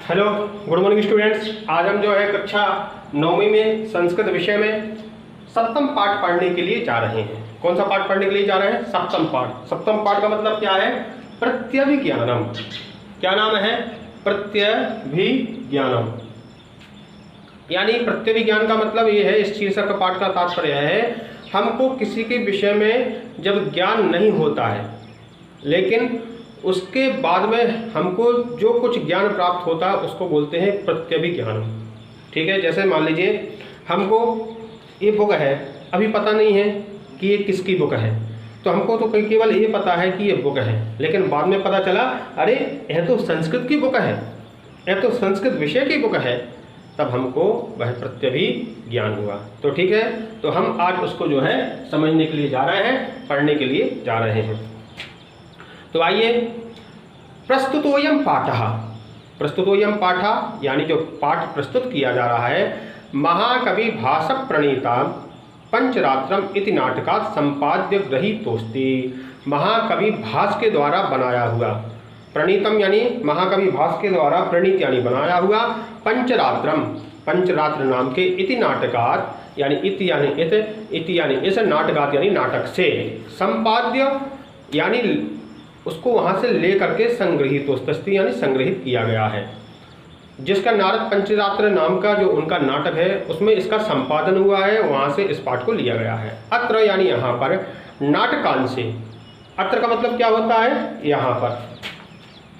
Hello, good morning students. आज हम जो है कक्षा 9वीं में संस्कृत विषय में सप्तम पाठ पढ़ने के लिए जा रहे हैं। कौन सा पाठ पढ़ने के लिए जा रहे हैं? सप्तम पाठ। सप्तम पाठ का मतलब क्या है? प्रत्यभिज्ञानम। क्या नाम है? प्रत्यभिज्ञानम। यानी प्रत्यभिज्ञान का मतलब ये है, इस शीर्षक पाठ का तात्पर्य है हमको किसी के विषय में जब ज्ञान नहीं होता है, लेकिन उसके बाद में हमको जो कुछ ज्ञान प्राप्त होता है उसको बोलते हैं प्रत्यभिज्ञान। ठीक है, जैसे मान लीजिए हमको ये बुक है, अभी पता नहीं है कि ये किसकी बुक है, तो हमको तो केवल ये पता है कि ये बुक है, लेकिन बाद में पता चला अरे यह तो संस्कृत की बुक है, यह तो संस्कृत विषय की बुक है, तब हमको वह प्रत्यभिज्ञान हुआ। तो ठीक है, तो हम आज उसको जो है समझने के लिए जा रहे हैं, पढ़ने के लिए जा रहे हैं। तो आइए, प्रस्तुतोयम पाठः। प्रस्तुतोयम पाठः यानी जो पाठ प्रस्तुत किया जा रहा है, महाकवि भास प्रणीता पंचरात्रम इति नाटकात् संपाद्य गृहीतोस्ति। महाकवि भास के द्वारा बनाया हुआ, प्रणीतम यानी महाकवि भास के द्वारा प्रणीत यानी बनाया हुआ, पंचरात्रम पंचरात्र नाम के इति नाटकात् यानी इति यानी इस नाटकात् यानी नाटक से, संपाद्य यानी उसको वहाँ से ले करके संग्रहितोस्ति यानी संग्रहित किया गया है। जिसका नारद पंचरात्र नाम का जो उनका नाटक है उसमें इसका संपादन हुआ है, वहाँ से इस पाठ को लिया गया है। अत्र यानी यहाँ पर, नाटकांशे। अत्र का मतलब क्या होता है? यहाँ पर।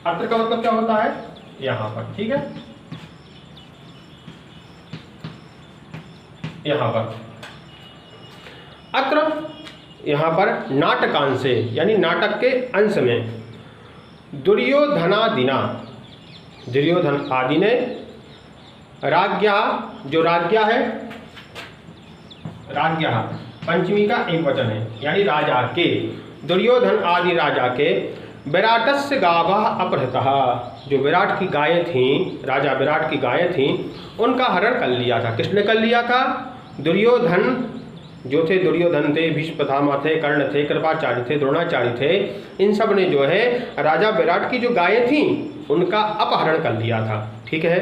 अत्र का मतलब क्या होता है? यहाँ पर। ठीक है, यहाँ पर। अत्र यहाँ पर नाटकांशे यानी नाटक के अंश में, दुर्योधनादिना, दुर्योधन आदि ने, राज्ञा जो राज्ञा है, राज्ञा पंचमी का एक वचन है यानी राजा के, दुर्योधन आदि राजा के, विराटस्य गावः अपहृतः, जो विराट की गायें थीं, राजा विराट की गायें थीं, उनका हरण कर लिया था। किसने कर लिया था? दुर्योधन जो थे, दुर्योधन थे, भीष्म पितामह थे, कर्ण थे, कृपाचार्य थे, द्रोणाचार्य थे, इन सब ने जो है राजा विराट की जो गायें थीं उनका अपहरण कर लिया था। ठीक है,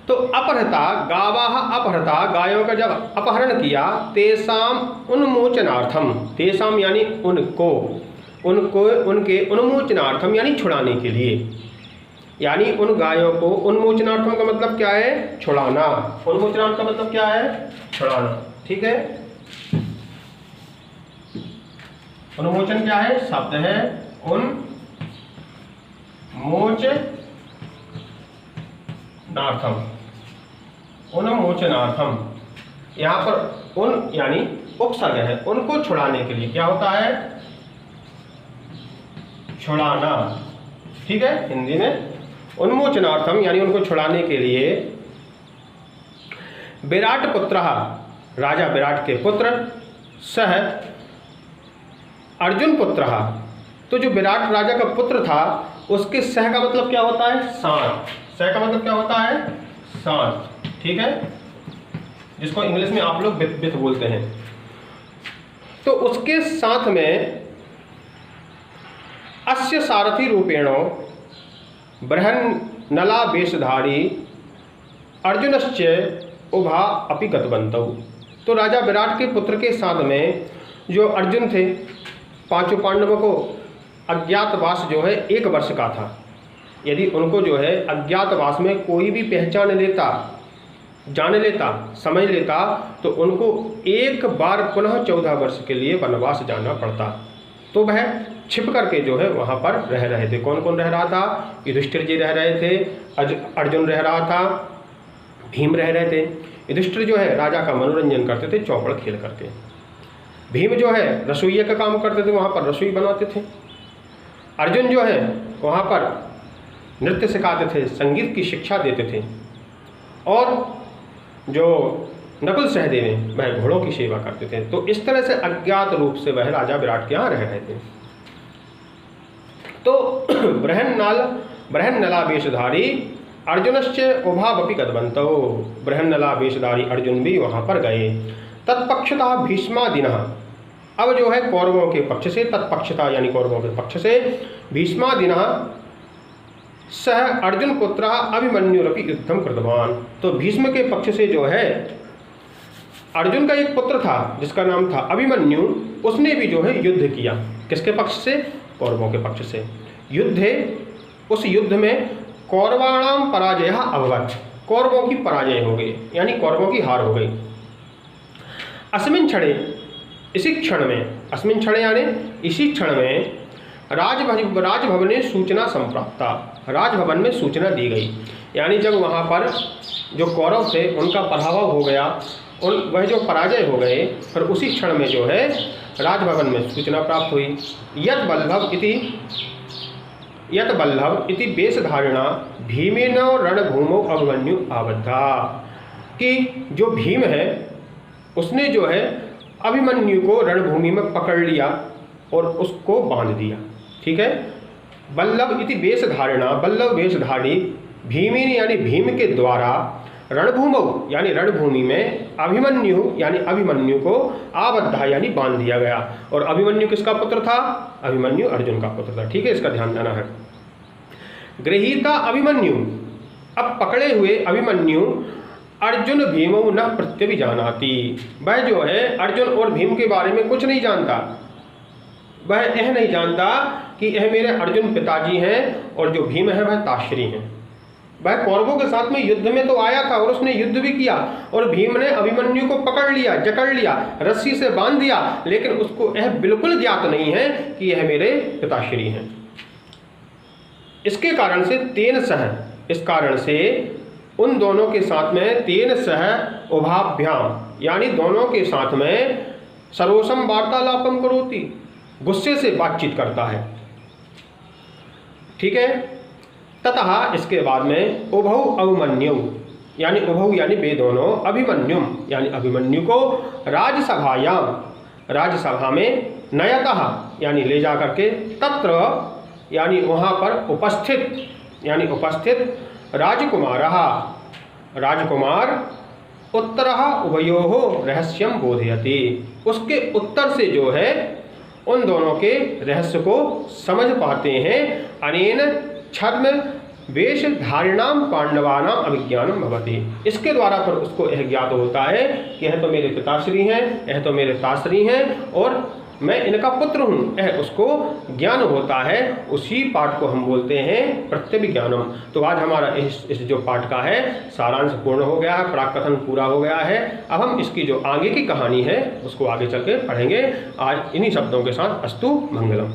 तो अपहृता गावाः अपहृता, गायों का जब अपहरण किया, तेषाम उन्मोचनार्थम, तेषाम यानी उनको, उनके उन्मोचनार्थम यानी छुड़ाने के लिए, यानी उन गायों को, उन्मोचनार्थम का मतलब क्या है? छुड़ाना। उन्मोचनार्थ का मतलब क्या है? छुड़ाना। ठीक है, उन्मोचन क्या है? शब्द है उन्मोचनार्थम, उन्मोचनार्थम। यहाँ पर उन यानी उपसर्ग है, उनको छुड़ाने के लिए। क्या होता है? छुड़ाना। ठीक है, हिंदी में उन्मोचनार्थम यानी उनको छुड़ाने के लिए, विराट पुत्रः राजा विराट के पुत्र, सह अर्जुन पुत्रः, तो जो विराट राजा का पुत्र था उसके सह का मतलब क्या होता है? साथ। सह का मतलब क्या होता है? साथ। ठीक है, जिसको इंग्लिश में आप लोग विथ बोलते हैं। तो उसके साथ में अस्य सारथी रूपेणो बृहन्नला वेशधारी अर्जुनश्च उभा अपि गतवन्तौ। तो राजा विराट के पुत्र के साथ में जो अर्जुन थे, पांचों पांडवों को अज्ञातवास जो है 1 वर्ष का था। यदि उनको जो है अज्ञातवास में कोई भी पहचान लेता, जान लेता, समझ लेता, तो उनको एक बार पुनः 14 वर्ष के लिए वनवास जाना पड़ता। तो वह छिप करके जो है वहाँ पर रह रहे थे। कौन कौन रह रहा था? युधिष्ठिर जी रह रहे थे, अर्जुन रह रहा था, भीम रह रहे थे। युधिष्ठिर जो है राजा का मनोरंजन करते थे चौपड़ खेल करके, भीम जो है रसोइया का काम करते थे, वहाँ पर रसोई बनाते थे, अर्जुन जो है वहाँ पर नृत्य सिखाते थे, संगीत की शिक्षा देते थे, और जो नकुल सहदेव वह घोड़ों की सेवा करते थे। तो इस तरह से अज्ञात रूप से वह राजा विराट के यहाँ रह रहे थे। तो बृहन्नला वेशधारी अर्जुनश्च उभावपि गतवन्तौ, बृहन्नला वेशधारी अर्जुन भी वहाँ पर गए। तत्पक्षतः भीष्मादिनः, अब जो है कौरवों के पक्ष से, तत्पक्षता यानी कौरवों के पक्ष से, भीष्मादिनः सह अर्जुन पुत्र अभिमन्युरपि युद्धम कृतवान। तो भीष्म के पक्ष से जो है अर्जुन का एक पुत्र था जिसका नाम था अभिमन्यु, उसने भी जो है युद्ध किया। किसके पक्ष से? कौरवों के पक्ष से युद्ध है। उस युद्ध में कौरवाणाम पराजय अभवत्, कौरवों की पराजय हो गई, यानी कौरवों की हार हो गई। अस्मिन् क्षणे, इसी क्षण में, अस्मिन् क्षणे यानी इसी क्षण में राजभवन सूचना संप्राप्ता, राजभवन में सूचना दी गई। यानी जब वहाँ पर जो कौरव थे उनका पराभव हो गया, वह जो पराजय हो गए, फिर उसी क्षण में जो है राजभवन में सूचना प्राप्त हुई। यत बल्लभ इति वेशधारिणा भीमेन रणभूमौ अभिमन्यु आबद्धा, कि जो भीम है उसने जो है अभिमन्यु को रणभूमि में पकड़ लिया और उसको बांध दिया। ठीक है। बल्लभ इति वेशधारिणा, बल्लभ वेशधारी, भीमेन यानी भीम के द्वारा, रणभूमौ यानी रणभूमि में, अभिमन्यु यानी अभिमन्यु को आबद्धा यानी बांध दिया गया। और अभिमन्यु किसका पुत्र था? अभिमन्यु अर्जुन का पुत्र था। ठीक है, इसका ध्यान देना है। गृहीता अभिमन्यु, अब पकड़े हुए अभिमन्यु, अर्जुन भीमौ न प्रत्यभिजानाति, वह जो है अर्जुन और भीम के बारे में कुछ नहीं जानता। वह यह नहीं जानता कि यह मेरे अर्जुन पिताजी हैं और जो भीम है वह ताश्री हैं। वह कौरवों के साथ में युद्ध में तो आया था और उसने युद्ध भी किया, और भीम ने अभिमन्यु को पकड़ लिया, जकड़ लिया, रस्सी से बांध दिया, लेकिन उसको यह बिल्कुल ज्ञात नहीं है कि यह मेरे पिताश्री हैं। इसके कारण से तेन सह, इस कारण से उन दोनों के साथ में, तेन सह उभाभ्याम यानी दोनों के साथ में, सरोसम वार्तालापम करोति, गुस्से से बातचीत करता है। ठीक है। ततः इसके बाद में उभौ अभिमन्यु यानी उभौ यानी वे दोनों, अभिमन्युम यानी अभिमन्यु को राजसभायाम, राजसभा में, नयतः यानी ले जा करके, तत्र यानी वहाँ पर उपस्थित यानी उपस्थित, राजकुमारः राजकुमार, उत्तरः उभयोः रहस्यम बोधयति, उसके उत्तर से जो है उन दोनों के रहस्य को समझ पाते हैं। अनेन छद्म वेशधारिणाम पांडवानाम अभिज्ञानम भवति, इसके द्वारा फिर उसको यह ज्ञात होता है कि यह तो मेरे पिताश्री हैं, यह तो मेरे ताश्री हैं और मैं इनका पुत्र हूँ, यह उसको ज्ञान होता है। उसी पाठ को हम बोलते हैं प्रत्यभिज्ञानम। तो आज हमारा इस जो पाठ का है सारांश पूर्ण हो गया है, प्राक कथन पूरा हो गया है। अब हम इसकी जो आगे की कहानी है उसको आगे चल के पढ़ेंगे। आज इन्हीं शब्दों के साथ अस्तु मंगलम।